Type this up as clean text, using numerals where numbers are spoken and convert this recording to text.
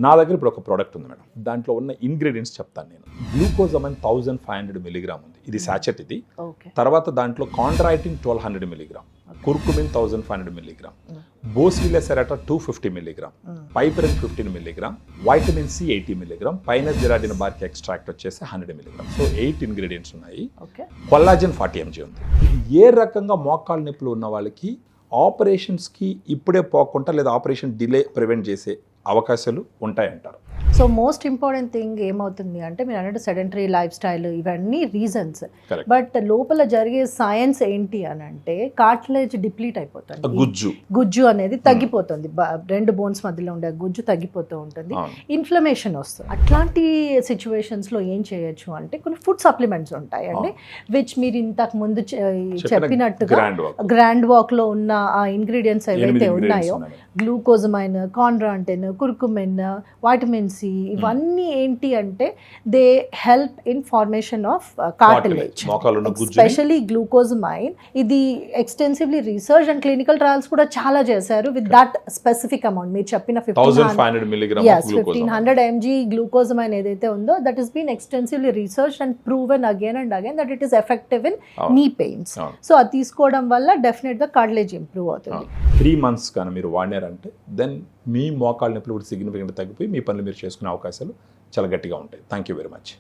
నా దగ్గర ఇప్పుడు ఒక ప్రోడక్ట్ ఉంది మేడం, దాంట్లో ఉన్న ఇంగ్రీడియంట్స్ చెప్తాను నేను. గ్లూకోజమైన్ 1500 మిలీగ్రామ్ ఉంది, ఇది సాచెట్ ఇది. తర్వాత దాంట్లో chondroitin 1200 milligram, curcumin 1500 milligram, boswellia serrata 250 milligram, piperine 15 milligram, vitamin C 80 milligram, pinus gerardiana bark extract వచ్చేసి 100 మిలీగ్రామ్. సో 8 ఇంగ్రీడియంట్స్ ఉన్నాయి. కొల్లాజన్ 40 mg ఉంది. ఏ రకంగా మోకాళ్ళ నొప్పులు ఉన్న వాళ్ళకి ఆపరేషన్స్కి ఇప్పుడే పోకుండా లేదా ఆపరేషన్ డిలే ప్రివెంట్ చేసే అవకాశాలు ఉంటాయంటారు. సో మోస్ట్ ఇంపార్టెంట్ థింగ్ ఏమవుతుంది అంటే మీరు అన్నట్టు సెడెంటరీ లైఫ్ స్టైల్ ఇవన్నీ రీజన్స్, బట్ లోపల జరిగే సైన్స్ ఏంటి అని అంటే కార్టిలేజ్ డిప్లీట్ అయిపోతుంది, గుజ్జు అనేది తగ్గిపోతుంది, రెండు బోన్స్ మధ్యలో ఉండే గుజ్జు తగ్గిపోతూ ఉంటుంది, ఇన్ఫ్లమేషన్ వస్తుంది. అట్లాంటి సిచ్యువేషన్స్లో ఏం చేయొచ్చు అంటే కొన్ని ఫుడ్ సప్లిమెంట్స్ ఉంటాయండి, విచ్ మీరు ఇంతకు ముందు చెప్పినట్టుగా గ్రాండ్ వాక్లో ఉన్న ఆ ఇంగ్రీడియంట్స్ ఏవైతే ఉన్నాయో glucosamine, chondroitin, curcumin, vitamin C, ఇవన్నీ ఏంటి అంటే they help in formation of cartilage. Especially glucosamine ఇది extensively research and clinical trials కూడా చాలా చేశారు విత్ దట్ స్పెసిఫిక్ అమౌంట్. మీరు చెప్పిన 1500 mg గ్లూకోజమైన్ ఏదైతే ఉందో that is been extensively research and proven again and again that it is effective in knee pains. So అది తీసుకోవడం వల్ల డెఫినెట్ గా కార్టిలేజ్ ఇంప్రూవ్ అవుతుంది. 3 months కానీ మీరు వాడినారంటే దెన్ మీ మోకాళ్ళ నొప్పులు కూడా సిగ్నిఫికెంట్ తగ్గిపోయి మీ పనులు మీరు చేసుకునే అవకాశాలు చాలా గట్టిగా ఉంటాయి. Thank you very much.